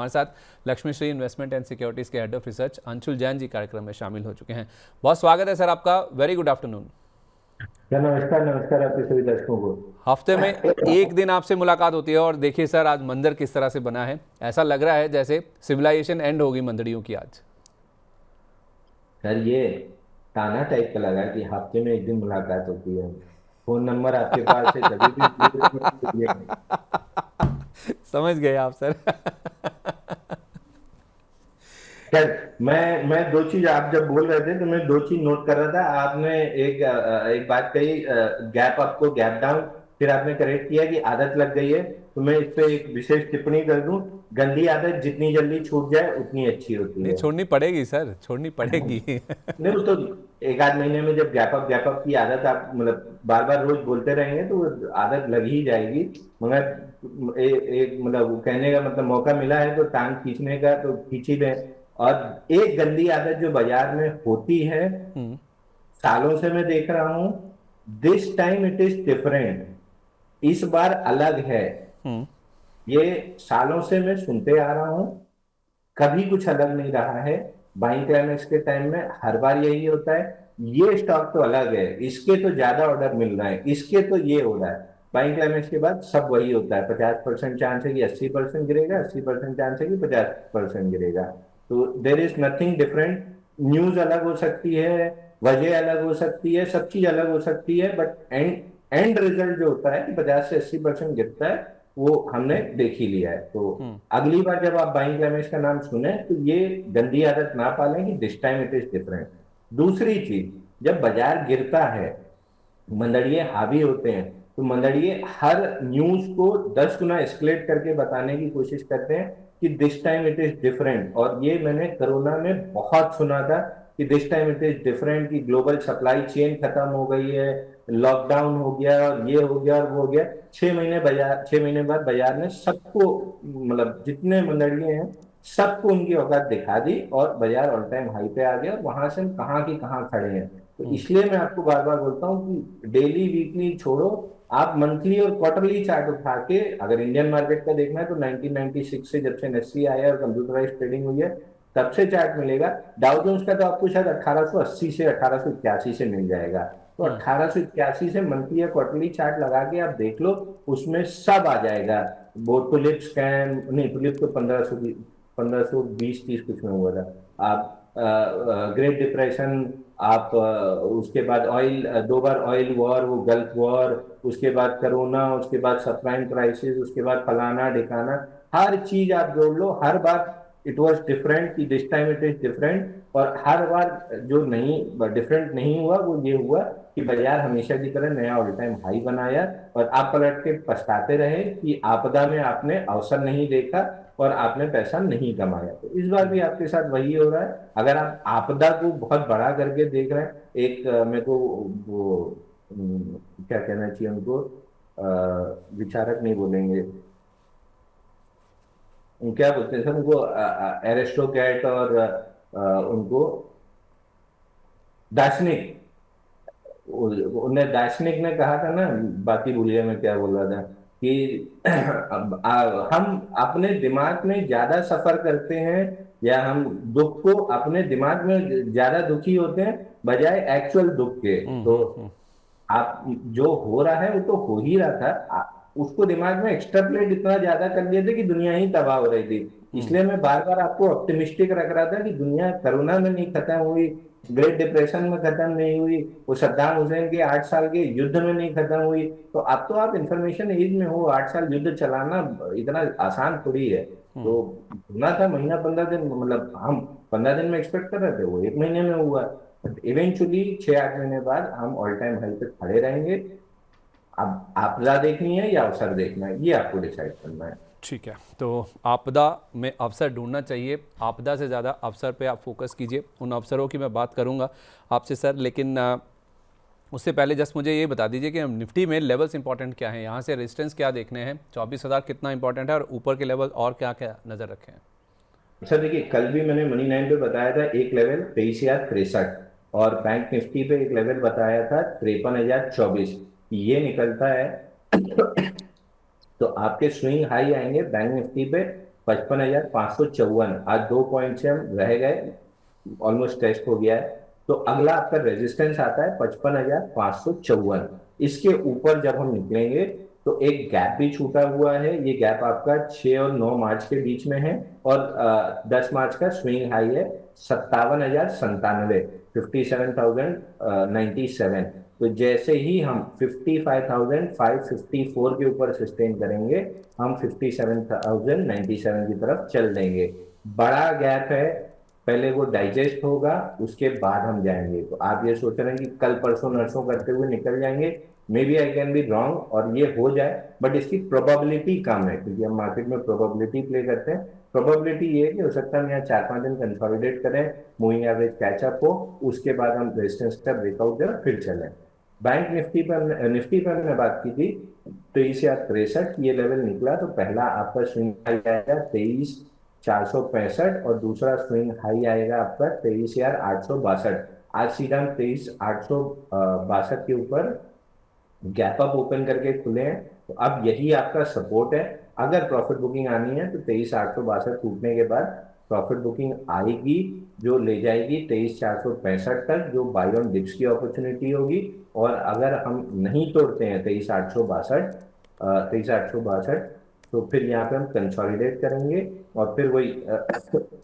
हमारे साथ Lakshmi Shri investment and securities के head of research Anshul Jain ji कार्यक्रम में शामिल हो चुके हैं। बहुत स्वागत है सर आपका। Very good afternoon. नमस्कार नमस्कार आपके सभी दर्शकों को। हफ्ते में एक दिन आपसे मुलाकात होती है और देखिए सर आज मंदिर किस तरह से बना है। ऐसा लग रहा है जैसे सिविलाइजेशन एंड होगी मंदिरियों की आज। सर ये ताना टाइप का लगा कि हफ्ते में एक दिन मुलाकात होती है। फोन नंबर आपके पास है तभी भी समझ गए आप सर। सर मैं दो चीज आप जब बोल रहे थे तो मैं दो चीज नोट कर रहा था। आपने एक बात कही, गैप अप को गैप डाउन, फिर आपने करेक्ट किया कि आदत लग गई है। तो मैं इस पे एक विशेष टिप्पणी कर दूं, गंदी आदत जितनी जल्दी छूट जाए उतनी अच्छी होती नहीं है। छोड़नी पड़ेगी सर, छोड़नी पड़ेगी। नहीं वो तो एक आध महीने में जब गैप अप की आदत आप मतलब बार बार रोज बोलते रहेंगे तो वो आदत लग ही जाएगी। मगर एक मतलब वो कहने का मतलब मौका मिला है तो टांग खींचने का तो खींच ही दें। और एक गंदी आदत जो बाजार में होती है, हम्म। सालों से मैं देख रहा हूं, this time it is different, इस बार अलग है। हम्म। ये सालों से मैं सुनते आ रहा हूं, कभी कुछ अलग नहीं रहा है। बाइंग क्लाइमेक्स के टाइम में हर बार यही होता है। ये स्टॉक तो अलग है, इसके तो ज्यादा ऑर्डर मिल रहे हैं, इसके तो ये हो रहा है। बाइंग क्लाइमेक्स के बाद सब वही होता है, 50% चांस है कि 80% गिरेगा, 80% चांस है कि 50% गिरेगा। तो there is nothing different. News अलग हो सकती है, वजह अलग हो सकती है, सब चीज अलग हो सकती है, बट एंड एंड रिजल्ट जो होता है कि 50 से 80% गिरता है, वो हमने देख ही लिया है। तो हम्म। अगली बार जब आप बाइंग रमेश का नाम सुने तो ये गंदी आदत ना पालें कि this time it is different. दूसरी चीज, जब बाजार गिरता है, मंदड़िए हावी होते हैं, तो मंदड़िए हर न्यूज को 10 गुना एस्केलेट करके बताने की कोशिश करते हैं कि this time it is different. और ये मैंने कोरोना में बहुत सुना था कि this time it is different, कि ग्लोबल सप्लाई चेन खत्म हो गई है, लॉकडाउन हो गया और ये हो गया और वो हो गया। 6 महीने बाद बाजार ने सबको, मतलब जितने मंडलियां हैं सबको उनकी औकात दिखा दी और बाजार ऑल टाइम हाई पे आ गया और वहां से हम कहाँ की कहाँ खड़े हैं। तो इसलिए मैं आपको बार बार बोलता हूँ कि डेली वीकली छोड़ो, आप मंथली और क्वार्टरली चार्ट उठा के, अगर इंडियन मार्केट का देखना है तो 1996 से जब से नेस्सी आया और कंप्यूटराइज ट्रेडिंग हुई है तब से चार्ट मिलेगा। डाउ जोन्स का तो आपको शायद 1880 से 1881 से मिल जाएगा। तो हम्म। 1881 से मंथली या क्वार्टरली चार्ट लगा के आप देख लो, उसमें सब आ जाएगा। वो टुलिप स्कैन नहीं, टुलिप तो 1520-30 कुछ में हुआ था। आप ग्रेट डिप्रेशन, आप उसके बाद ऑयल, 2 बार ऑयल वॉर, वो गल्फ वॉर, उसके बाद कोरोना, उसके बाद सबप्राइम क्राइसिस, उसके बाद फलाना ढिकाना, हर चीज आप जोड़ लो, हर बार इट वाज डिफरेंट कि this time it is different. और हर बार जो नहीं डिफरेंट नहीं हुआ वो ये हुआ कि बाजार हमेशा की तरह नया ऑल टाइम हाई बनाया और आप पलट के पछताते रहे कि आपदा में आपने अवसर नहीं देखा और आपने पैसा नहीं कमाया। तो इस बार भी आपके साथ वही हो रहा है। अगर आप आपदा को बहुत बड़ा करके देख रहे हैं, एक मेरे को वो क्या कहना चाहिए उनको, विचारक नहीं बोलेंगे, क्या बोलते हैं सर उनको, एरिस्टोक्रेट और उनको दार्शनिक, उन्हें दार्शनिक ने कहा था ना, बाकी भूल गया मैं क्या बोल रहा था, कि हम अपने दिमाग में ज्यादा सफर करते हैं या हम दुख को अपने दिमाग में ज्यादा दुखी होते हैं बजाय एक्चुअल दुख के। तो आप जो हो रहा है वो तो हो ही रहा था, उसको दिमाग में एक्स्ट्राप्लेट इतना ज्यादा कर लिए थे कि दुनिया ही तबाह हो रही थी। इसलिए मैं बार बार आपको ऑप्टिमिस्टिक रख रहा था कि दुनिया कोरोना में नहीं खत्म हुई, ग्रेट डिप्रेशन में खत्म नहीं हुई, वो सद्दाम हुसैन के 8 साल के युद्ध में नहीं खत्म हुई। तो अब तो आप इंफॉर्मेशन एज में हो, 8 साल युद्ध चलाना इतना आसान थोड़ी है। तो होना था महीना 15 दिन, मतलब हम 15 दिन में एक्सपेक्ट कर रहे थे, वो एक महीने में हुआ। बट इवेंचुअली 6-8 महीने बाद हम ऑल टाइम हाई पे खड़े रहेंगे। अब आपदा देखनी है या अवसर देखना है, ये आपको डिसाइड करना है। ठीक है, तो आपदा में अवसर ढूंढना चाहिए, आपदा से ज़्यादा अवसर पे आप फोकस कीजिए। उन अवसरों की मैं बात करूंगा आपसे सर, लेकिन उससे पहले जस्ट मुझे ये बता दीजिए कि निफ्टी में लेवल्स इंपॉर्टेंट क्या हैं, यहाँ से रेजिस्टेंस क्या देखने हैं, 24,000 कितना इंपॉर्टेंट है और ऊपर के लेवल और क्या क्या नज़र रखें हैं। सर देखिए, कल भी मैंने मनी 9 पे बताया था एक लेवल 23,063, और बैंक निफ्टी पे एक लेवल बताया था 53,024। ये निकलता है तो आपके स्विंग हाई आएंगे बैंक निफ्टी पे 55,554, आज 2 पॉइंट से हम रह गए, ऑलमोस्ट टेस्ट हो गया है। तो अगला आपका रेजिस्टेंस आता है 55,554। इसके ऊपर जब हम निकलेंगे तो एक गैप भी छूटा हुआ है, ये गैप आपका 6 और 9 मार्च के बीच में है, और 10 मार्च का स्विंग हाई है 57,097, 57,097। तो जैसे ही हम 55,554 के ऊपर सस्टेन करेंगे, हम 57,097 की तरफ चल देंगे। बड़ा गैप है, पहले वो डाइजेस्ट होगा, उसके बाद हम जाएंगे। तो आप ये सोच रहे हैं कि कल परसों नरसों करते हुए निकल जाएंगे, may be I can be wrong और ये हो जाए, बट इसकी प्रोबेबिलिटी कम है, क्योंकि हम मार्केट में प्रोबेबिलिटी प्ले करते हैं। प्रोबेबिलिटी ये है कि हो सकता है हम यहाँ 4-5 दिन कंसोलिडेट करें, मूविंग एवरेज कैचअप हो, उसके बाद हम रेजिस्टेंस का ब्रेकआउट दें फिर चलें। बैंक निफ्टी पर हमने बात की थी 23,063, ये लेवल निकला तो पहला आपका स्विंग हाई आएगा 23,465, और दूसरा स्विंग हाई आएगा आपका 23,862। आज सीधा हम 23,862 के ऊपर गैप अप ओपन करके खुले हैं। तो अब यही आपका सपोर्ट है। अगर प्रॉफिट बुकिंग आनी है तो 23,862 टूटने के बाद प्रॉफिट बुकिंग आएगी, जो ले जाएगी 23,465 तक, जो बाय ऑन डिप्स की अपॉर्चुनिटी होगी। और अगर हम नहीं तोड़ते हैं 23,862, तो फिर यहाँ पे हम कंसोलिडेट करेंगे, और फिर वही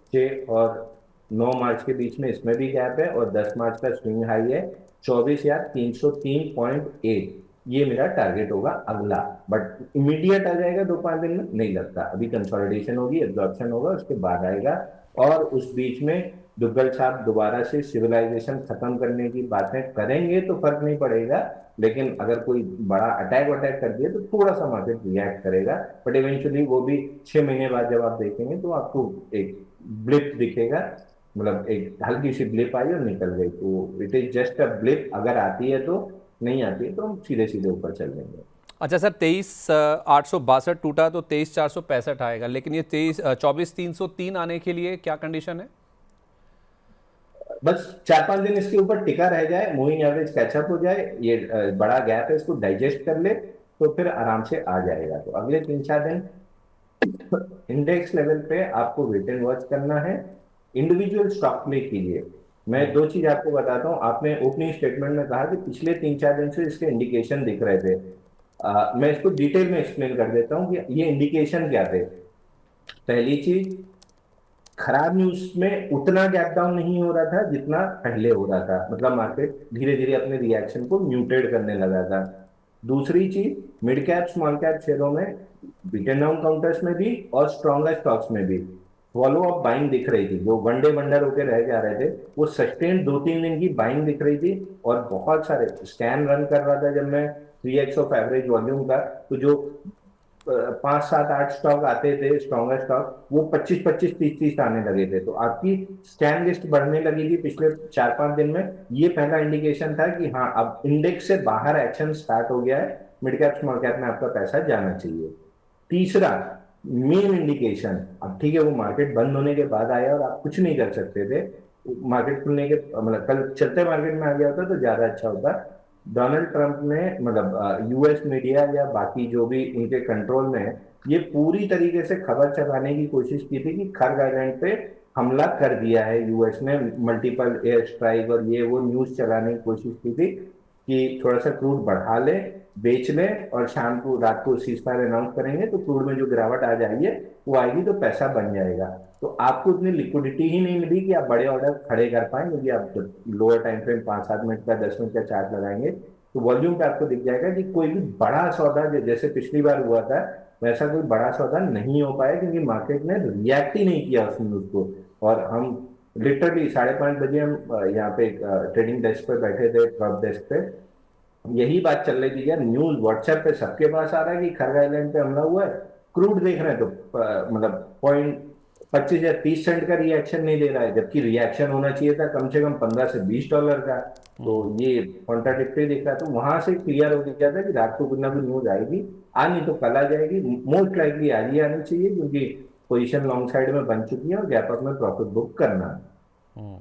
6 और 9 मार्च के बीच में इसमें भी गैप है, और 10 मार्च का स्विंग हाई है 24,303.8। ये मेरा टारगेट होगा अगला, बट इमीडिएट आ जाएगा 2-5 दिन में नहीं लगता। अभी कंसोलिडेशन होगी, एब्जॉर्प्शन होगा, उसके बाद आएगा। और उस बीच में दुग्गल साहब दोबारा से सिविलाइजेशन खत्म करने की बातें करेंगे तो फर्क नहीं पड़ेगा, लेकिन अगर कोई बड़ा अटैक वटैक कर दिया तो थोड़ा सा मार्केट रिएक्ट करेगा। बट इवेंचुअली वो भी 6 महीने बाद जब आप देखेंगे तो आपको एक ब्लिप दिखेगा, मतलब एक हल्की सी ब्लिप आई और निकल गई, तो it is just a blip. अगर आती है तो, नहीं आती है तो हम सीधे सीधे ऊपर चल देंगे। अच्छा सर, 23,862 टूटा तो 23,465 आएगा, लेकिन ये 24,303 आने के लिए क्या कंडीशन है? बस 4-5 दिन इसके ऊपर टिका रह जाए, मूविंग एवरेज कैचअप हो जाए, ये बड़ा गैप है इसको डाइजेस्ट कर ले, तो फिर आराम से आ जाएगा। तो अगले 3-4 दिन इंडेक्स लेवल पे आपको वेट एंड वॉच करना है, इंडिविजुअल स्टॉक प्ले कीजिए। मैं 2 चीज आपको बताता हूँ। आपने ओपनिंग स्टेटमेंट में कहा कि पिछले 3-4 दिन से इसके इंडिकेशन दिख रहे थे। मैं इसको डिटेल में एक्सप्लेन कर देता हूँ कि ये इंडिकेशन क्या थे। पहली चीज, खराब न्यूज में उतना गैप डाउन नहीं हो रहा था जितना पहले हो रहा था, मतलब मार्केट धीरे धीरे अपने रिएक्शन को म्यूटेड करने लगा था। दूसरी चीज, मिड कैप स्मॉल कैप शेयरों में बीटन डाउन काउंटर्स में भी और स्ट्रॉन्गर स्टॉक्स में भी फॉलो अप बाइंग दिख रही थी। जो वन डे वंडर होकर रह जा रहे थे, वो सस्टेन 2-3 दिन की बाइंग दिख रही थी, और बहुत सारे स्कैम रन कर रहा था जब मैं 3x ऑफ एवरेज वॉल्यूम का। तो जो 5-7-8 स्टॉक आते थे स्ट्रॉन्गर स्टॉक, वो 25-25 30-30 आने लगे थे। तो आपकी स्कैम लिस्ट बढ़ने लगी थी पिछले 4-5 दिन में। ये पहला इंडिकेशन था कि हाँ, अब इंडेक्स से बाहर एक्शन स्टार्ट हो गया है, मिड कैप स्मॉल कैप में आपका पैसा जाना चाहिए। तीसरा मेन इंडिकेशन, अब ठीक है वो मार्केट बंद होने के बाद आया और आप कुछ नहीं कर सकते थे, मार्केट खुलने के मतलब कल चलते मार्केट में आ गया होता तो ज्यादा अच्छा होता। डोनाल्ड ट्रंप ने, मतलब यूएस मीडिया या बाकी जो भी उनके कंट्रोल में है, ये पूरी तरीके से खबर चलाने की कोशिश की थी कि खर्ग आइलैंड पे हमला कर दिया है यूएस ने, मल्टीपल एयर स्ट्राइक और ये वो न्यूज चलाने की कोशिश की थी कि थोड़ा सा क्रूड बढ़ा ले, बेच ले, और शाम को रात को सीज फायर अनाउंस करेंगे तो क्रूड में जो गिरावट आ जाएगी वो आएगी तो पैसा बन जाएगा। तो आपको इतनी लिक्विडिटी ही नहीं मिली कि आप बड़े ऑर्डर खड़े कर पाए, क्योंकि आप लोअर टाइम फ्रेम 5-7 मिनट का 10 मिनट का चार्ट लगाएंगे तो वॉल्यूम पे आपको दिख जाएगा कि कोई भी बड़ा सौदा जैसे पिछली बार हुआ था वैसा कोई बड़ा सौदा नहीं हो पाया, क्योंकि मार्केट ने रिएक्ट ही नहीं किया उस न्यूज को। और हम लिटरली 5:30 बजे हम यहाँ पे ट्रेडिंग डेस्क पे बैठे थे, ट्रॉप डेस्क पे, यही बात चल रही थी यार, न्यूज व्हाट्सएप पे सबके पास आ रहा है कि खरग आइलैंड पे हमला हुआ है, क्रूड देख रहे हैं तो मतलब 25 या 30 सेंट का रिएक्शन नहीं दे रहा है, जबकि रिएक्शन होना चाहिए था कम से कम $15 से $20 का। तो ये कॉन्ट्राडिक्टरी दिख रहा है। तो वहां से क्लियर हो गया था कि रात को कुछ ना कुछ न्यूज आएगी, आज नहीं तो कल आ जाएगी, मोस्ट लाइकली आज ही आनी चाहिए, क्योंकि पोजीशन लॉन्ग साइड में बन चुकी है और गैप अप में प्रॉफिट बुक करना है।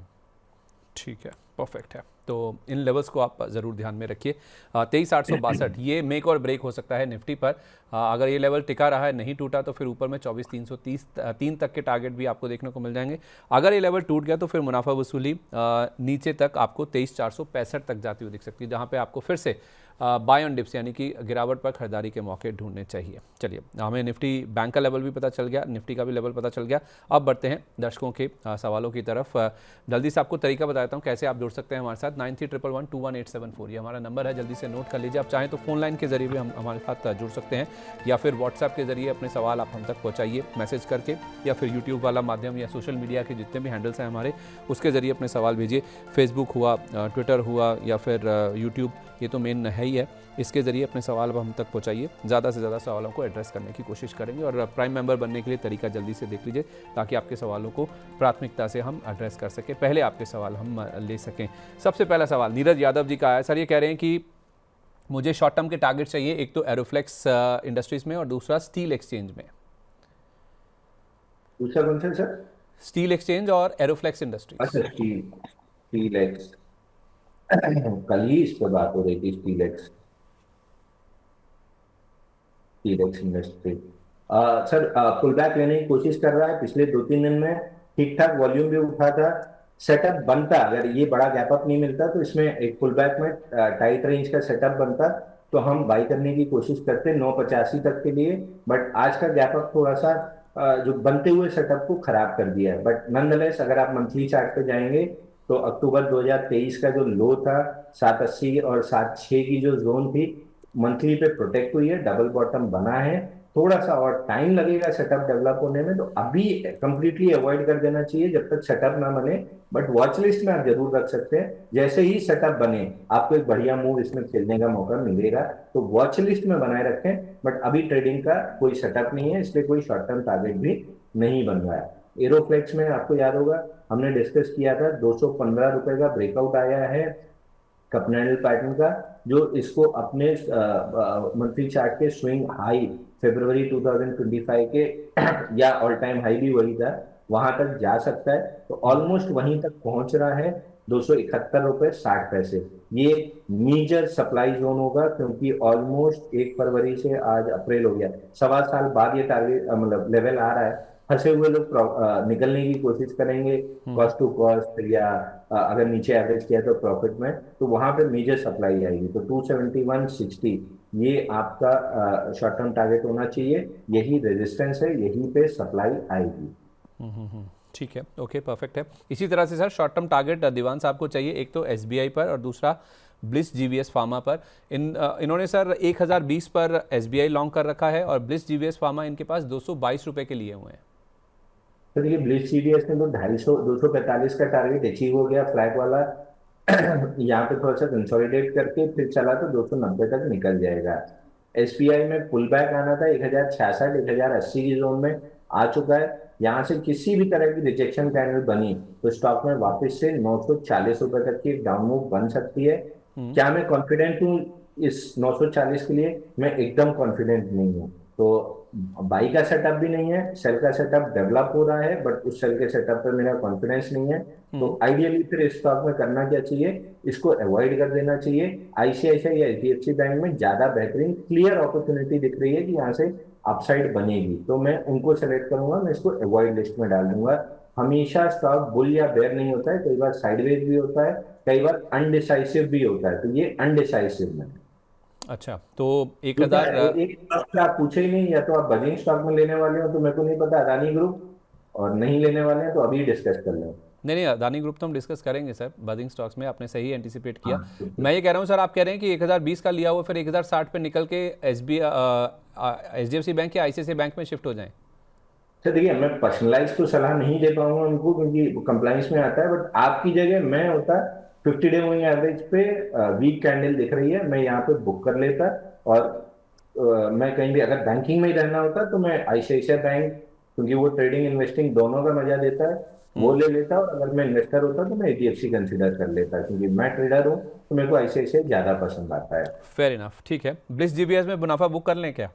ठीक है, परफेक्ट है। तो इन लेवल्स को आप ज़रूर ध्यान में रखिए। 23,862 ये मेक और ब्रेक हो सकता है निफ्टी पर। अगर ये लेवल टिका रहा है, नहीं टूटा, तो फिर ऊपर में 24,330 3 तक के टारगेट भी आपको देखने को मिल जाएंगे। अगर ये लेवल टूट गया तो फिर मुनाफा वसूली नीचे तक आपको 23,465 तक जाती हुई दिख सकती है, जहाँ पे आपको फिर से बाय ऑन डिप्स यानी कि गिरावट पर खरीदारी के मौके ढूंढने चाहिए। चलिए, हमें निफ्टी बैंक का लेवल भी पता चल गया, निफ्टी का भी लेवल पता चल गया। अब बढ़ते हैं दर्शकों के सवालों की तरफ। जल्दी से आपको तरीका बताता हूँ कैसे आप जुड़ सकते हैं हमारे साथ। 9311211874 ये हमारा नंबर है, जल्दी से नोट कर लीजिए। आप चाहें तो फ़ोन लाइन के जरिए भी हम हमारे साथ जुड़ सकते हैं, या फिर व्हाट्सएप के जरिए अपने सवाल आप हम तक पहुँचाइए मैसेज करके, या फिर यूट्यूब वाला माध्यम या सोशल मीडिया के जितने भी हैंडल्स हैं हमारे, उसके जरिए अपने सवाल भेजिए। फेसबुक हुआ, ट्विटर हुआ, या फिर यूट्यूब, ये तो मेन है ही है, इसके ज़रिए अपने सवाल हम तक पहुंचाइए। ज़्यादा से ज़्यादा सवालों को एड्रेस करने की कोशिश करेंगे, और प्राइम मेंबर बनने के लिए तरीका जल्दी से देख लीजिए, ताकि आपके सवालों को प्राथमिकता से हम एड्रेस कर सकें, पहले आपके सवाल हम ले सकें। सबसे पहला सवाल नीरज यादव जी का आया। सर, ये कह रहे हैं कि मुझे शॉर्ट टर्म के टारगेट चाहिए, एक तो एरोफ्लेक्स इंडस्ट्रीज़ में और दूसरा स्टील एक्सचेंज में। दूसरा कौन सा सर? स्टील एक्सचेंज और एरोफ्लेक्स इंडस्ट्रीज। अच्छा, स्टील स्टील एक्स। कल ही इस पर बात हो रही थी, steel X industry. Sir, pull back लेने की कोशिश कर रहा है। पिछले 2-3 दिन में ठीक ठाक वॉल्यूम भी उठा था। सेटअप बनता, अगर ये बड़ा गैप अप नहीं मिलता तो इसमें एक पुल बैक में टाइट रेंज का सेटअप बनता, तो हम बाई करने की कोशिश करते 985 तक के लिए। बट आज का गैप अप थोड़ा सा जो बनते हुए सेटअप को खराब कर दिया है। बट नॉनदलेस अगर आप मंथली चार्ट पे जाएंगे तो अक्टूबर 2023 का जो लो था 780 और 76 की जो जोन थी, मंथली पे प्रोटेक्ट हुई है, डबल बॉटम बना है। थोड़ा सा और टाइम लगेगा सेटअप डेवलप होने में, तो अभी कंप्लीटली अवॉइड कर देना चाहिए जब तक सेटअप ना बने। बट वॉच लिस्ट में आप जरूर रख सकते हैं। जैसे ही सेटअप बने आपको एक बढ़िया मूव इसमें खेलने का मौका मिलेगा, तो वॉच लिस्ट में बनाए रखें। बट अभी ट्रेडिंग का कोई सेटअप नहीं है, इसलिए कोई शॉर्ट टर्म टारगेट भी नहीं बन रहा है। एरोफ्लेक्स में आपको याद होगा हमने डिस्कस किया था, 215 रुपए का ब्रेकआउट आया है कपनैडल पैटर्न का, जो इसको अपने मंथली चार्ट के स्विंग हाई फरवरी 2025 के या ऑल टाइम हाई भी वही था, वहां तक जा सकता है। तो ऑलमोस्ट वहीं तक पहुंच रहा है, 271 रुपए 60 पैसे। ये मेजर सप्लाई जोन होगा, क्योंकि ऑलमोस्ट 1 फरवरी से आज अप्रैल हो गया, 1.25 साल बाद ये टारगेट मतलब लेवल आ रहा है। फंसे हुए लोग निकलने की कोशिश करेंगे कॉस्ट टू कॉस्ट, या अगर नीचे एवरेज किया तो प्रॉफिट में, तो वहां पे मेजर सप्लाई आएगी। तो 271.60 ये आपका शॉर्ट टर्म टारगेट होना चाहिए, यही रेजिस्टेंस है, यहीं पे सप्लाई आएगी। ठीक है, ओके, परफेक्ट है। इसी तरह से सर शॉर्ट टर्म टारगेट दीवान साहब को चाहिए, एक तो एसबीआई पर और दूसरा ब्लिस जीवीएस फार्मा पर। इन्होंने सर 1020 पर एसबीआई लॉन्ग कर रखा है, और ब्लिस जीवीएस फार्मा इनके पास 222 रुपए के लिए हुए हैं। सर, ये ब्लिस सीडीएस में तो 245 का टारगेट अचीव हो गया, फ्लैग वाला। यहाँ पे थोड़ा सा कंसोलिडेट करके फिर चला तो 290 तक निकल जाएगा। एसपीआई में पुल बैक आना था 1066 1080 की जोन में आ चुका है। यहाँ से किसी भी तरह की रिजेक्शन कैंडल बनी तो स्टॉक में वापस से 940 रुपए तक की एक डाउन मूव बन सकती है। क्या मैं कॉन्फिडेंट हूँ इस 940 के लिए? मैं एकदम कॉन्फिडेंट नहीं हूँ। तो बाई का सेटअप भी नहीं है, सेल का सेटअप डेवलप हो रहा है, बट उस सेल के सेटअप पे मेरा कॉन्फिडेंस नहीं है। तो आइडियली फिर स्टॉक में करना क्या चाहिए? इसको अवॉइड कर देना चाहिए। आईसीआईसीआई या एचडीएफसी बैंक में ज्यादा बेहतरीन क्लियर अपॉर्चुनिटी दिख रही है कि यहाँ से अपसाइड बनेगी, तो मैं उनको सेलेक्ट करूंगा, मैं इसको अवॉइड लिस्ट में डाल दूंगा। हमेशा स्टॉक बुल या बेयर नहीं होता है, कई बार साइडवेज भी होता है, कई बार अनडिसाइसिव भी होता है, तो ये अनडिसाइसिव में। अच्छा, तो 1000 एक स्टॉक से आप पूछे ही नहीं, या तो आप बजिंग स्टॉक में लेने वाले हो तो मेरे को नहीं पता, अदानी ग्रुप, और नहीं लेने वाले हैं तो अभी डिस्कस कर लें। नहीं, अदानी ग्रुप तो हम डिस्कस करेंगे सर बजिंग स्टॉक्स में, आपने सही एंटिसिपेट किया। हाँ, मैं ये कह रहा हूँ सर, आप कह रहे हैं कि 1020 का लिया हुआ फिर 1060 पे निकल के एचडीएफसी बैंक या आईसीआईसीआई बैंक में शिफ्ट हो जाएं। सर देखिए, मैं पर्सनलाइज तो सलाह नहीं दे पाऊंगा उनको, क्योंकि कंप्लाइंस में आता है। बट आपकी जगह मैं होता, 50 डे मूविंग एवरेज पे वीक कैंडल दिख रही है, मैं यहाँ पे बुक कर लेता। और मैं कहीं भी अगर बैंकिंग में ही रहना होता तो मैं आईसीआईसीआई बैंक, क्योंकि वो ट्रेडिंग इन्वेस्टिंग दोनों का मजा देता है, वो ले लेता। और अगर मैं इन्वेस्टर होता तो मैं एचडीएफसी कंसिडर कर लेता, क्योंकि मैं ट्रेडर हूँ तो मेरे को आईसीआईसीआई ज्यादा पसंद आता है। फेयर इनफ, ठीक है। ब्लिस जीवीएस में मुनाफा बुक कर लें क्या?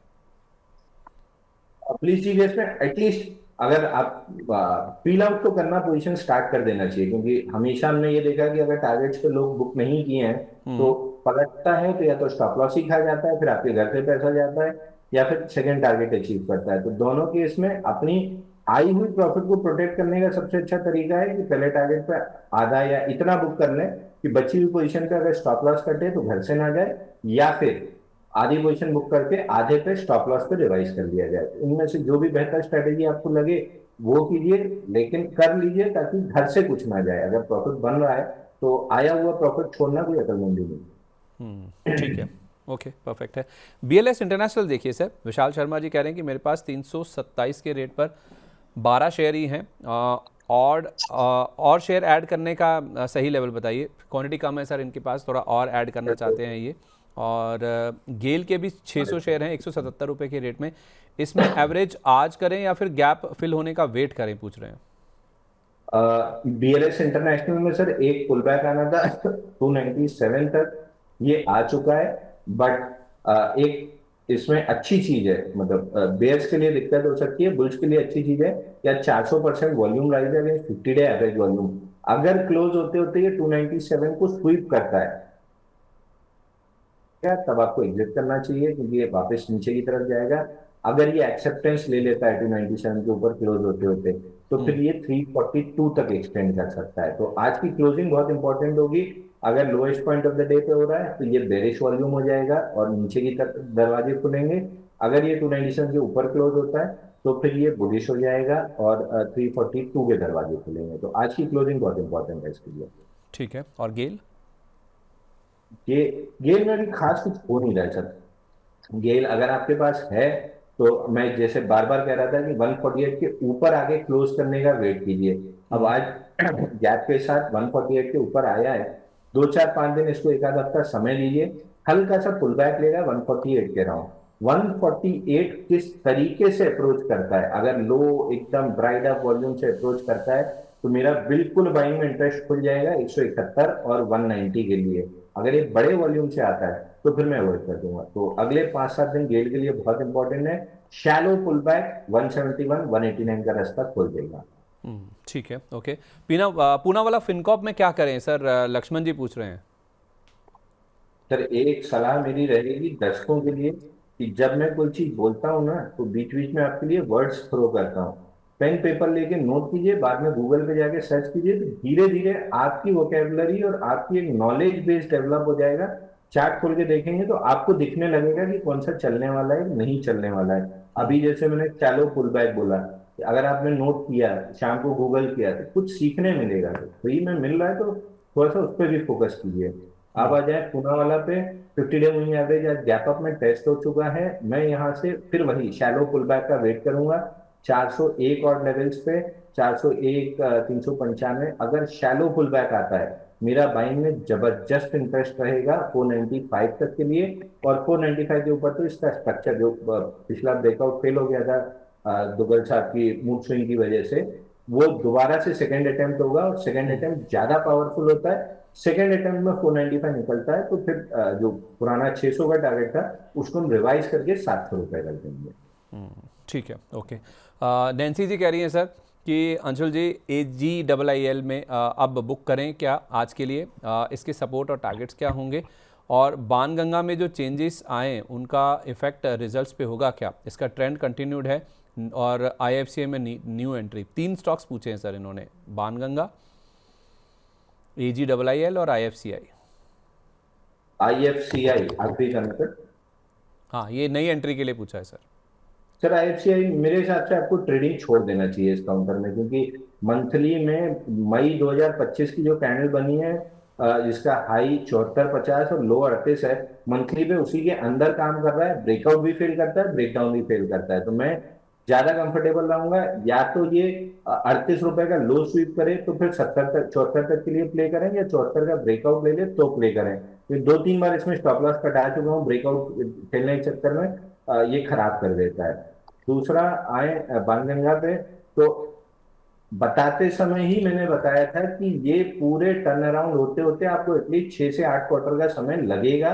प्लीज जीवीएस में एटलीस्ट अगर आप पील आउट तो करना, पोजीशन स्टार्ट कर देना चाहिए, क्योंकि हमेशा हमने ये देखा कि अगर टारगेट्स पे लोग बुक नहीं किए हैं तो पलटता है तो या तो स्टॉप लॉस ही खा जाता है, फिर आपके घर पे पैसा जाता है, या फिर सेकंड टारगेट अचीव करता है। तो दोनों केस में अपनी आई हुई प्रॉफिट को प्रोटेक्ट करने का सबसे अच्छा तरीका है कि पहले टारगेट पे आधा या इतना बुक कर लें कि बची हुई पोजीशन पे अगर स्टॉप लॉस कटे तो घर से ना जाए, या फिर आधी पोजीशन बुक करके आधे पे स्टॉप लॉस पे रिवाइज कर लिया जाए। तो इनमें से जो भी बेहतर स्ट्रेटेजी आपको लगे वो कीजिए, लेकिन कर लीजिए ताकि घर से कुछ ना जाए। अगर प्रॉफिट बन रहा है तो आया हुआ प्रॉफिट छोड़ना कोई अकलमंदी नहीं। ठीक है, ओके, परफेक्ट है। बीएलएस इंटरनेशनल देखिए सर, विशाल शर्मा जी कह रहे हैं कि मेरे पास 327 के रेट पर 12 शेयर ही हैं, और शेयर ऐड करने का सही लेवल बताइए। क्वांटिटी कम है सर इनके पास, थोड़ा और ऐड करना चाहते हैं ये। और गेल के भी 600 शेयर हैं 177 रुपये के रेट में। इसमें एवरेज आज करें या फिर गैप फिल होने का वेट करें, पूछ रहे हैं। बीएलएस इंटरनेशनल में सर एक पुल बैक आना था 297 तक, ये आ चुका है। बट एक इसमें अच्छी चीज है, मतलब बेयर्स के लिए दिक्कत हो सकती है, बुल्स के लिए अच्छी चीज है, या 400% वॉल्यूम राइज है अगेंस्ट 50 डे एवरेज वॉल्यूम। अगर क्लोज होते होते ये 297 को स्वीप करता है क्या, तब आपको एग्जिट करना चाहिए, क्योंकि ये वापस नीचे की तरफ जाएगा। अगर ये एक्सेप्टेंस ले लेता है 297 के ऊपर क्लोज होते होते, तो फिर ये 342 तक एक्सटेंड कर सकता है। तो आज की क्लोजिंग बहुत इंपॉर्टेंट होगी। अगर lowest point of the day पे हो रहा है तो ये बेरिश वॉल्यूम हो जाएगा और नीचे की तरफ दरवाजे खुलेंगे। अगर ये 297 के ऊपर क्लोज होता है तो फिर ये बुलिश हो जाएगा और 342 के दरवाजे खुलेंगे। तो आज की क्लोजिंग बहुत इंपॉर्टेंट है इसके लिए। ठीक है, और गेल? ये गेल में भी खास कुछ हो नहीं रहा है सर। गेल अगर आपके पास है तो मैं जैसे बार बार कह रहा था कि 148 के ऊपर आगे क्लोज करने का वेट कीजिए। अब आज गैप के साथ 148 के ऊपर आया है, 2 4 5 दिन इसको एक आध हफ्ता समय दीजिए, हल्का सा पुल बैक लेगा 148 के राउंड। 148 किस तरीके से अप्रोच करता है, अगर लो एकदम ब्राइड अप वॉल्यूम से अप्रोच करता है तो मेरा बिल्कुल बाइंग में इंटरेस्ट खुल जाएगा 171 और 190 के लिए। अगर ये बड़े वॉल्यूम से आता है तो फिर मैं अवॉइड कर दूंगा। तो अगले 5 7 दिन गेल के लिए बहुत इंपॉर्टेंट है। शैलो पुल बैक 171 189 का रास्ता खोल देगा। ठीक है, ओके। पूना वाला फिनकॉप में क्या करें सर? लक्ष्मण जी पूछ रहे हैं। सर एक सलाह मेरी रहेगी दर्शकों के लिए कि जब मैं कोई चीज बोलता हूँ ना तो बीच बीच में आपके लिए वर्ड्स थ्रो करता हूँ। पेन पेपर लेके नोट कीजिए, बाद में गूगल पे जाके सर्च कीजिए, तो धीरे धीरे आपकी वोकेबलरी और आपकी एक नॉलेज बेस डेवलप हो जाएगा। चार्ट खोल के देखेंगे तो आपको दिखने लगेगा कि कौन सा चलने वाला है नहीं चलने वाला है। अभी जैसे मैंने चैलो पुल बैक बोला, अगर आपने नोट किया, शाम को गूगल किया, तो कुछ सीखने मिलेगा। तो फ्री में मिल रहा है तो थोड़ा सा उस पर भी फोकस कीजिए। अब आ जाए पूना वाला पे। 50 डे मूविंग एवरेज आज गैप अप में टेस्ट हो चुका है। मैं यहाँ से फिर वही शैलो पुल बैक का वेट करूंगा 401 और लेवल्स पे, 401 395। अगर शैलो पुल बैक आता है मेरा बाइंग में जबरदस्त इंटरेस्ट रहेगा 495 तक के लिए। और 495 के ऊपर तो इसका स्ट्रक्चर जो पिछला ब्रेकआउट फेल हो गया था दुग्गल साहब की मूड स्विंग की वजह से, वो दोबारा से सेकंड अटेम्प्ट होगा, और सेकंड अटेम्प्ट ज्यादा पावरफुल होता है। सेकंड अटेम्प्ट में 495 निकलता है तो फिर जो पुराना 600 का टारगेट था उसको हम रिवाइज करके 700 रुपए कर देंगे। ठीक है, ओके। नैन्सी जी कह रही हैं सर कि अंशुल जी AGIIL में अब बुक करें क्या आज के लिए? इसके सपोर्ट और टारगेट्स क्या होंगे? और बाणगंगा में जो चेंजेस आए उनका इफेक्ट रिजल्ट्स पे होगा क्या? इसका ट्रेंड कंटिन्यूड है। और IFCI में न्यू एंट्री। 3 स्टॉक्स पूछे हैं सर इन्होंने, बाणगंगा, AGIIL और IFCI। IFCI आखिरी का मतलब? हाँ, ये नई एंट्री के लिए पूछा है सर। सर IFCI मेरे हिसाब से आपको ट्रेडिंग छोड़ देना चाहिए इस काउंटर में, क्योंकि मंथली में मई 2025 की जो कैंडल बनी है जिसका हाई 74.50 और लो 38 है, मंथली पे उसी के अंदर काम कर रहा है। ब्रेकआउट भी फेल करता है, ब्रेकडाउन भी फेल करता है। तो मैं ज्यादा कंफर्टेबल रहूंगा, या तो ये 38 रुपए का लो स्वीप करे तो फिर 70 तक 74 तक के लिए प्ले करें, या 74 का ब्रेकआउट ले ले तो प्ले करें। फिर 2 3 बार इसमें स्टॉप लॉस कटा चुका हूँ ब्रेकआउट खेलने के चक्कर में, ये खराब कर देता है। दूसरा आए बाणगंगा पे, तो बताते समय ही मैंने बताया था कि ये पूरे टर्न अराउंड होते होते आपको एटलीस्ट 6 से 8 क्वार्टर का समय लगेगा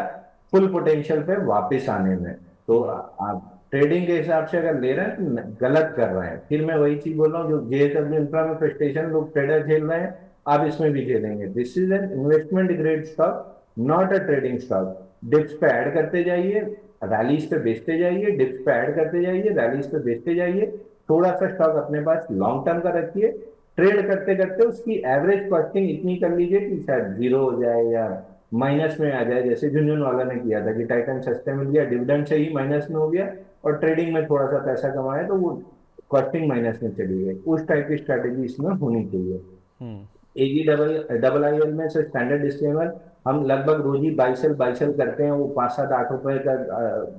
फुल पोटेंशियल पे वापस आने में। तो आप ट्रेडिंग के हिसाब से अगर ले रहे हैं तो गलत कर रहे हैं। फिर मैं वही चीज बोल रहा हूँ, जो जेएसडब्ल्यू इंफ्रा में फ्रस्ट्रेशन लोग ट्रेडर झेल रहे हैं, आप इसमें भी झेलेंगे। This is an investment grade stock, not a trading stock. Dips पे ऐड करते जाइए, रैलीज पे बेचते जाइए, डिप्स पे ऐड करते जाइए, रैलीज पे बेचते जाइए। थोड़ा सा स्टॉक अपने पास लॉन्ग टर्म का रखिए, ट्रेड करते करते उसकी एवरेज कॉस्टिंग इतनी कर लीजिए कि शायद जीरो हो जाए या माइनस में आ जाए, जैसे झुनझुनवाला ने किया था कि टाइटन सस्ते में लिया, डिविडेंड से ही माइनस में हो गया और ट्रेडिंग में थोड़ा सा पैसा कमाया तो वो कॉस्टिंग माइनस में चली गई। उस टाइप की स्ट्रैटेजी इसमें होनी चाहिए। हम्म। एजी डबल आई एल में से स्टैंडर्ड डिस्क्लेमर, हम लगभग रोज ही बाई सेल करते हैं। वो 5 7 8 रुपए का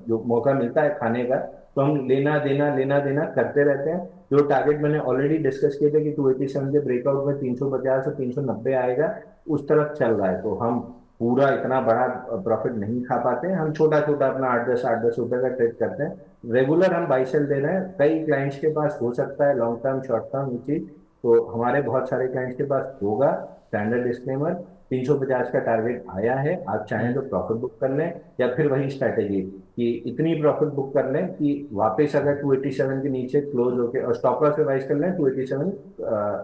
जो मौका मिलता है खाने का, तो हम लेना देना करते रहते हैं। जो टारगेट मैंने ऑलरेडी डिस्कस किए थे कि 287 के ब्रेकआउट में 350 से 390 आएगा, उस तरफ चल रहा है। तो हम पूरा इतना बड़ा प्रॉफिट नहीं खा पाते हैं, हम छोटा छोटा अपना 8 10 रुपए का ट्रेड करते हैं। रेगुलर हम बाई सेल दे रहे हैं, कई क्लाइंट्स के पास हो सकता है लॉन्ग टर्म शॉर्ट टर्म ये चीज, तो हमारे बहुत सारे क्लाइंट्स के पास होगा। स्टैंडर्ड डिस्क्लेमर, 350 का टारगेट आया है, आप चाहें तो प्रॉफिट बुक कर लें, या फिर वही स्ट्रैटेजी कि इतनी प्रॉफिट बुक कर लें कि वापस अगर 287 के नीचे क्लोज होके, और स्टॉप लॉस रिवाइज कर लें 287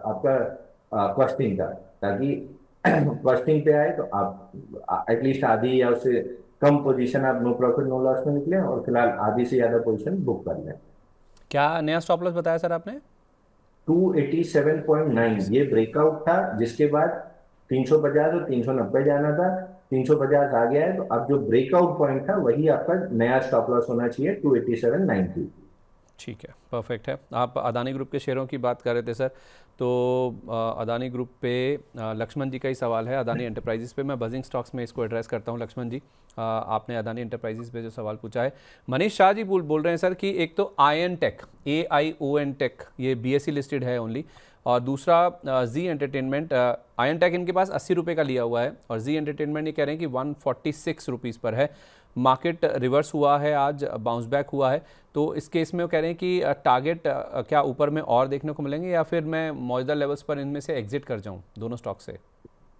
आपका कॉस्टिंग का, ताकि कॉस्टिंग पे आए तो आप एटलीस्ट आधी या उससे कम पोजीशन आप नो प्रॉफिट नो लॉस में निकलें, और फिलहाल आधी से ज्यादा पोजीशन बुक कर लें। क्या नया स्टॉप लॉस बताया सर आपने? 287.9 ये ब्रेकआउट था, जिसके बाद 350 और 390 जाना था। 350 आ गया है, तो अब जो ब्रेकआउट पॉइंट था वही आपका नया स्टॉप लॉस होना चाहिए 287.90। ठीक है, परफेक्ट है। आप अदानी ग्रुप के शेयरों की बात कर रहे थे सर, तो अदानी ग्रुप पे लक्ष्मण जी का ही सवाल है। अदानी एंटरप्राइजेस पे मैं बजिंग स्टॉक्स में इसको एड्रेस करता हूँ। लक्ष्मण जी, आपने अदानी एंटरप्राइजेस पे जो सवाल पूछा है, मनीष शाह जी बोल रहे हैं सर कि एक तो आयन टेक, AION टेक, ये BSE लिस्टेड है ओनली, और दूसरा जी एंटरटेनमेंट। आयन टेक इनके पास 80 रुपये का लिया हुआ है, और जी एंटरटेनमेंट ये कह रहे हैं कि 146 रुपीज़ पर है। मार्केट रिवर्स हुआ है, आज बाउंस बैक हुआ है, तो इस केस में वो कह रहे हैं कि टारगेट क्या ऊपर में और देखने को मिलेंगे, या फिर मैं मौजूदा लेवल्स पर इनमें से एग्जिट कर जाऊं दोनों स्टॉक से?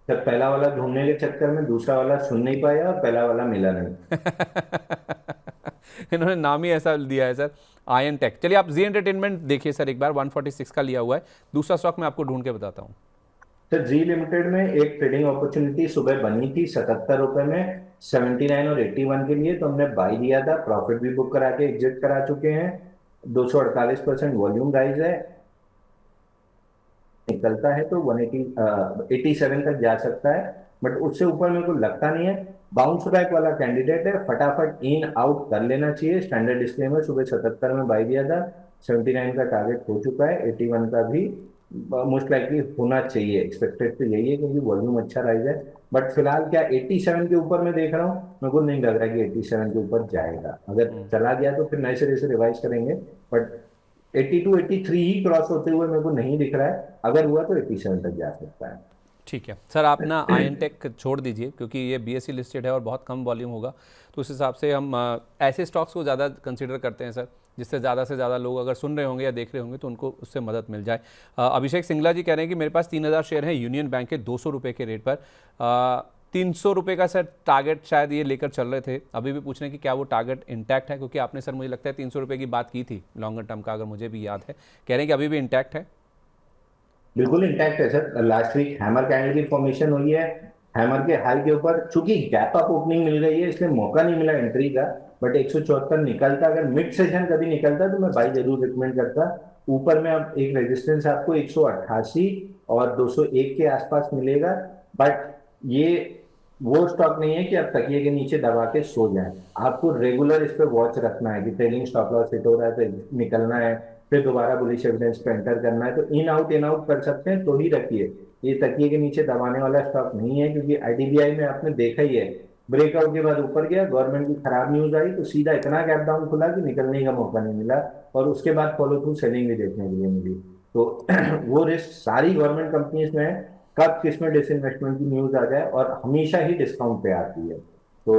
सर, पहला वाला ढूंढने के चक्कर में दूसरा वाला सुन नहीं पाया और पहला वाला मिला नहीं। इन्होंने नाम ही ऐसा दिया है सर, आयन टेक। चलिए आप जी एंटरटेनमेंट देखिए सर एक बार, 146 का लिया हुआ है। दूसरा स्टॉक मैं आपको ढूंढ के बताता हूँ। सर, जी लिमिटेड में एक ट्रेडिंग अपॉर्चुनिटी सुबह बनी थी 77 रुपए में, 79 और 81 के लिए, तो हमने बाई लिया था, प्रॉफिट भी बुक करा के एग्जिट करा चुके हैं। 248% वॉल्यूम राइज है, निकलता है तो 87 तक जा सकता है, बट उससे ऊपर मेरे को लगता नहीं है। बाउंस बैक वाला कैंडिडेट है, फटाफट इन आउट कर लेना चाहिए। स्टैंडर्ड डिस्क्लेमर, सुबह 77 में बाई दिया था, 79 का टारगेट हो चुका है, 81 का भी मोस्ट लाइकली होना चाहिए। एक्सपेक्टेड तो यही है क्योंकि वॉल्यूम अच्छा राइज है, बट फिलहाल क्या 87 के ऊपर मैं देख रहा हूँ, मेरे को नहीं लग रहा कि 87 के ऊपर जाएगा। अगर चला गया तो फिर नए सिरे से रिवाइज करेंगे, बट 82 83 ही क्रॉस होते हुए मेरे को नहीं दिख रहा है। अगर हुआ तो 87 तक जा सकता है। ठीक है सर, आप ना आयन टेक छोड़ दीजिए, क्योंकि ये BSE लिस्टेड है और बहुत कम वॉल्यूम होगा, तो उस हिसाब से हम ऐसे स्टॉक्स को ज़्यादा कंसीडर करते हैं सर, जिससे ज़्यादा से ज़्यादा लोग अगर सुन रहे होंगे या देख रहे होंगे तो उनको उससे मदद मिल जाए। अभिषेक सिंगला जी कह रहे हैं कि मेरे पास 3000 शेयर हैं यूनियन बैंक के 200 रुपये के रेट पर। 300 रुपये का सर टारगेट शायद ये लेकर चल रहे थे, अभी भी पूछ रहे हैं कि क्या वो टारगेट इंटैक्ट है, क्योंकि आपने सर मुझे लगता है 300 रुपये की बात की थी लॉन्गर टर्म का, अगर मुझे भी याद है। कह रहे हैं कि अभी भी इंटैक्ट है। बिल्कुल इंटैक्ट है sir. Last week hammer candle की फॉर्मेशन हुई है, हैमर के हाई के ऊपर चूंकि गैप अप ओपनिंग मिल रही है इसलिए मौका नहीं मिला एंट्री का, बट 174 निकलता, अगर मिड सेशन कभी निकलता तो मैं बाई जरूर रिकमेंड करता। ऊपर में अब एक रेजिस्टेंस आपको 188 और 201 के आसपास मिलेगा, बट ये वो स्टॉक नहीं है कि आप तकिए के नीचे दबा के सो जाएं। आपको रेगुलर इस पे वॉच रखना है कि ट्रेलिंग स्टॉप लॉस हिट हो रहा है तो निकलना है, फिर दोबारा बुलिश एविडेंस पे एंटर करना है, तो इन आउट कर सकते हैं तो ही रखिए। ये तकिए के नीचे दबाने वाला स्टॉक नहीं है, क्योंकि IDBI में आपने देखा ही है, ब्रेकआउट के बाद ऊपर गया, गवर्नमेंट की खराब न्यूज आई तो सीधा इतना गैप डाउन खुला कि निकलने का मौका नहीं मिला, और उसके बाद फॉलो थ्रू सेलिंग भी देखने के लिए मिली। तो वो रिस्क सारी गवर्नमेंट कंपनीज में है, कब किसमें डिसइन्वेस्टमेंट की न्यूज आ जाए, और हमेशा ही डिस्काउंट पे आती है, तो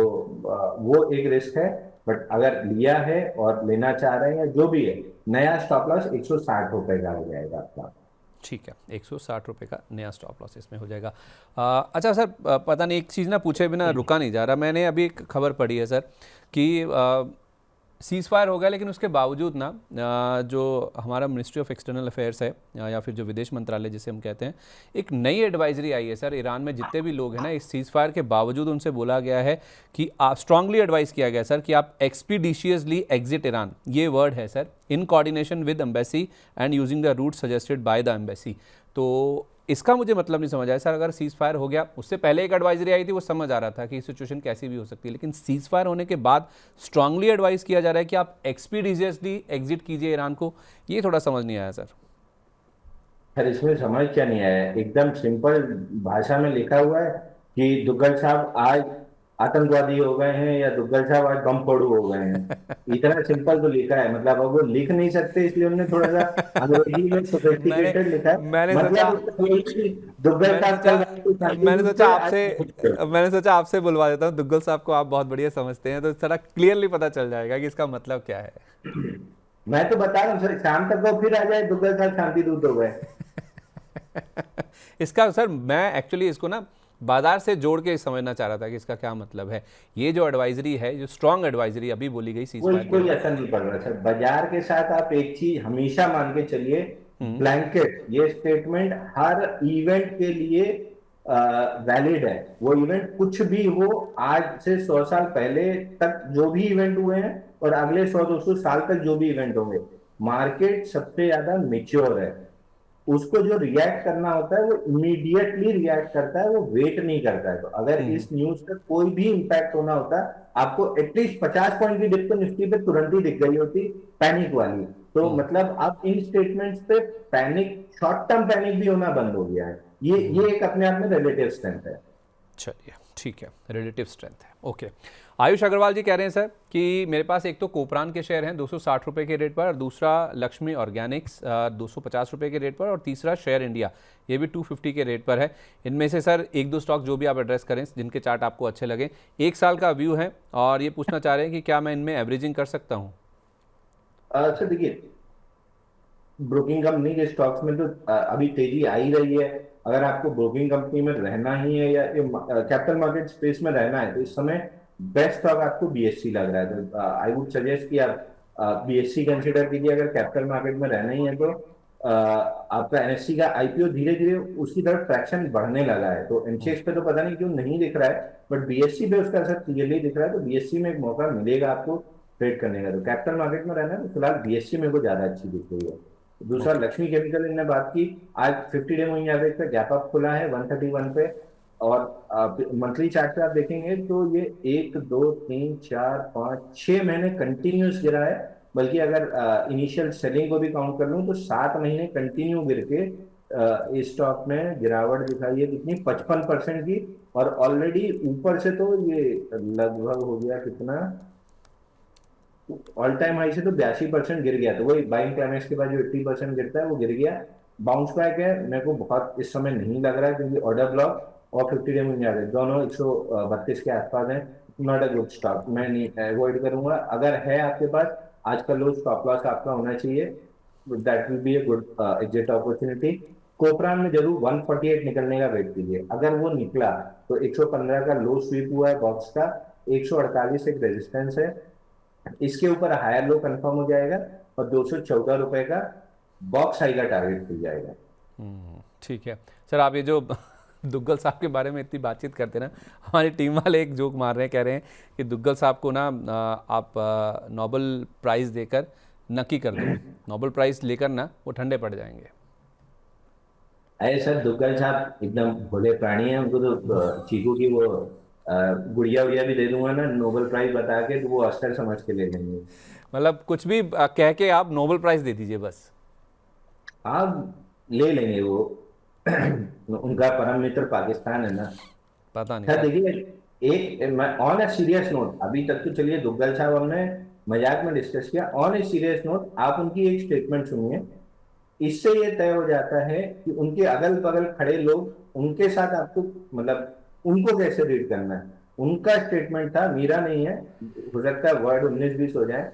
वो एक रिस्क है। बट अगर लिया है और लेना चाह रहे हैं या जो भी है, नया स्टॉप लॉस 160 रुपए का हो जाएगा आपका। ठीक है, 160 रुपये का नया स्टॉप लॉस इसमें हो जाएगा। अच्छा सर, पता नहीं एक चीज़ ना पूछे बिना रुका नहीं जा रहा। मैंने अभी एक खबर पढ़ी है सर कि सीज़ फायर हो गया, लेकिन उसके बावजूद ना जो हमारा मिनिस्ट्री ऑफ एक्सटर्नल अफेयर्स है या फिर जो विदेश मंत्रालय जिसे हम कहते हैं, एक नई एडवाइजरी आई है सर। ईरान में जितने भी लोग हैं ना, इस सीज़ फायर के बावजूद उनसे बोला गया है कि स्ट्रांगली एडवाइस किया गया सर कि आप एक्सपीडिशियसली एग्जिट ईरान, ये वर्ड है sir, in coordination with embassy and using the route suggested by the embassy. तो इसका मुझे मतलब नहीं समझ आया सर, अगर सीज़ फायर हो गया, उससे पहले एक एडवाइजरी आई थी, वो समझ आ रहा था कि सिचुएशन कैसी भी हो सकती है, लेकिन सीज़ फायर होने के बाद स्ट्रांगली एडवाइस किया जा रहा है कि आप एक्सपीडिशियसली एग्जिट कीजिए ईरान को, ये थोड़ा समझ नहीं आया सर। सर इसमें समझ क्या नहीं आया, एकदम सिंपल भाषा में लिखा हुआ है कि दुग्गल साहब आज आतंकवादी हो गए हैं या दुग्गल साहब आज बम फोड़ू हो गए हैं। इतना सिंपल तो लिखा है, मतलब अब वो लिख नहीं सकते इसलिए उन्होंने थोड़ा सा अंग्रेजी में मैंने सोफिस्टिकेटेड लिखा है। मैंने सोचा मतलब उसका यही कि दुग्गल मैंने साहब कल सोचा रात को शांति मैंने दूत सोचा थे, आपसे आज मैंने सोचा आपसे बुलवा देता हूँ, दुग्गल साहब को आप बहुत बढ़िया समझते हैं, तो थोड़ा क्लियरली पता चल जाएगा कि इसका मतलब क्या है। मैं तो बता रहा हूँ सर, शाम तक वो फिर आ जाए दुग्गल साहब शांति दूत हो गए। इसका सर मैं एक्चुअली इसको ना बाजार से जोड़ के समझना चाह रहा था कि इसका क्या मतलब है। ये जो एडवाइजरी है, जो स्ट्रांग एडवाइजरी अभी बोली गई सीज कोई फायर के कोई बाद। असर नहीं पड़ रहा सर। बाजार के साथ आप एक चीज हमेशा मान के चलिए, ब्लैंकेट ये स्टेटमेंट हर इवेंट के लिए वैलिड है। वो इवेंट कुछ भी हो, आज से 100 साल पहले तक जो भी इवेंट हुए हैं और अगले 100-200 साल तक जो भी इवेंट होंगे, मार्केट सबसे ज्यादा मेच्योर है। उसको जो रिएक्ट करना होता है वो इमीडिएटली रिएक्ट करता है, वो वेट नहीं करता है। तो अगर इस न्यूज का कोई भी इंपैक्ट होना होता, आपको एटलीस्ट 50 पॉइंट की डिप तो निफ्टी पे तुरंत ही दिख गई होती, पैनिक वाली। तो मतलब अब इन स्टेटमेंट्स पे पैनिक, शॉर्ट टर्म पैनिक भी होना बंद हो गया है। ये एक अपने आप में रिलेटिव स्ट्रेंथ है। चलिए ठीक है, रिलेटिव स्ट्रेंथ है, ओके। आयुष अग्रवाल जी कह रहे हैं सर कि मेरे पास एक तो कोपरान के शेयर हैं 260 रुपये के रेट पर, और दूसरा लक्ष्मी ऑर्गेनिक्स 250 रुपये के रेट पर, और तीसरा शेयर इंडिया ये भी 250 के रेट पर है। इनमें से सर एक दो स्टॉक जो भी आप एड्रेस करें जिनके चार्ट आपको अच्छे लगे, एक साल का व्यू है, और ये पूछना चाह रहे हैं कि क्या मैं इनमें एवरेजिंग कर सकता हूँ। अच्छा देखिए, ब्रोकिंग कंपनी के स्टॉक्स में तो अभी तेजी आ ही रही है। अगर आपको ब्रोकिंग कंपनी में रहना ही है या कैपिटल मार्केट स्पेस में रहना है, तो इस समय बेस्ट स्टॉक आपको बीएससी लग रहा है। तो आई वुड सजेस्ट कि आप बीएससी कंसिडर कीजिए। अगर कैपिटल मार्केट में रहना ही है तो आपका एनएससी का आईपीओ धीरे धीरे उसकी तरफ ट्रैक्शन बढ़ने लगा है। तो एमसीएक्स पे तो पता नहीं क्यों नहीं दिख रहा है, बट बीएससी पे उसका असर क्लियरली दिख रहा है। तो बीएससी में एक मौका मिलेगा आपको ट्रेड करने का। तो कैपिटल मार्केट में रहना है तो फिलहाल बीएससी मेरे को ज्यादा अच्छी दिख रही है। दूसरा लक्ष्मी केमिकल, इनने बात की, आज 50 डे मूविंग एवरेज पे गैप अप खुला है 131 पे, और मंथली चार्ट पे आप देखेंगे तो ये 1 2 3 4 5 6 महीने कंटिन्यूस गिरा है। बल्कि अगर इनिशियल सेलिंग को भी काउंट कर लूं तो 7 महीने कंटिन्यू गिर के इस स्टॉक में गिरावट दिखाई है कितनी, 55% की। और ऑलरेडी ऊपर से तो ये लगभग हो गया कितना, ऑल टाइम हाई से तो 82% गिर गया। तो वही बाइंग क्लाइमेक्स के बाद जो 80% गिरता है वो गिर गया। बाउंस बैक है, मेरे को बहुत इस समय नहीं लग रहा है, क्योंकि ऑर्डर ब्लॉक और 50 डे मूविंग एवरेज दोनों 132 के आसपास है। नॉट अ गुड स्टॉक, मैं नहीं अवॉइड करूंगा। अगर है आपके पास, आज का लो स्टॉप लॉस आपका होना चाहिए, that will be a good exit opportunity. Kopran में जरूर 148 निकलने का वेट कीजिए। अगर वो निकला तो 115 का लो स्वीप हुआ है बॉक्स का, 148 एक रेजिस्टेंस है, इसके ऊपर हायर लो कंफर्म हो जाएगा और 214 रुपए का बॉक्स हाई का टारगेट खुल जाएगा। ठीक है सर, आप ये जो दुग्गल साहब के बारे में इतनी बातचीत करते ना, हमारी टीम वाले एक जोक मार रहे हैं, कह रहे हैं कि दुग्गल साहब को ना आप नोबेल प्राइज़ देकर नकी कर दो, नोबेल प्राइज़ लेकर ना वो ठंडे पड़ जाएंगे। अरे सर, दुग्गल साहब एकदम भोले प्राणी है, उनको तो चीकू की वो गुड़िया उड़िया भी दे दूंगा ना नोबेल प्राइज बता के, तो वो ऑस्कर समझ के ले लेंगे। मतलब कुछ भी कह के आप नोबेल प्राइज़ दे दीजिए बस। आप ले लेंगे वो। उनका परम मित्र पाकिस्तान है ना। पता नहीं सर सर। देखिए, एक ऑन ए सीरियस नोट, अभी तक तो चलिए दुग्गल साहब हमने मजाक में डिस्कस किया, ऑन ए सीरियस नोट आप उनकी एक स्टेटमेंट सुनिए। इससे ये तय हो जाता है कि उनके अगल बगल खड़े लोग, उनके साथ आपको मतलब उनको कैसे रीड करना है। उनका स्टेटमेंट था, मेरा नहीं है, हो सकता है वर्ड 19-20 हो जाए,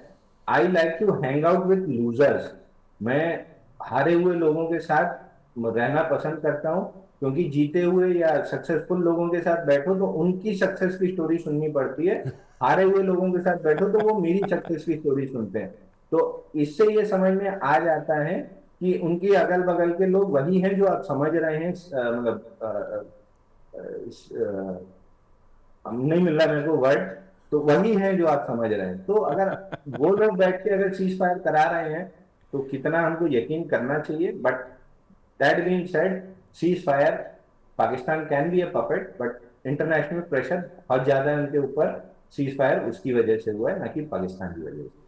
I like to hang out with losers. मैं हारे हुए लोगों के साथ रहना पसंद करता हूँ, क्योंकि जीते हुए या सक्सेसफुल लोगों के साथ बैठो तो उनकी सक्सेस की स्टोरी सुननी पड़ती है, हारे हुए लोगों के साथ बैठो तो वो मेरी सक्सेस की स्टोरी सुनते हैं। तो इससे ये समझ में आ जाता है कि उनकी अगल बगल के लोग वही हैं जो आप समझ रहे हैं, मतलब नहीं मिल रहा मेरे को वर्ड, तो वही है जो आप समझ रहे हैं। तो अगर वो लोग बैठ के अगर सीज फायर करा रहे हैं तो कितना हमको यकीन करना चाहिए। But that being said, cease fire, Pakistan can be A puppet, but international pressure बहुत ज्यादा है उनके ऊपर। सीज फायर उसकी वजह से हुआ है, ना कि पाकिस्तान की वजह से।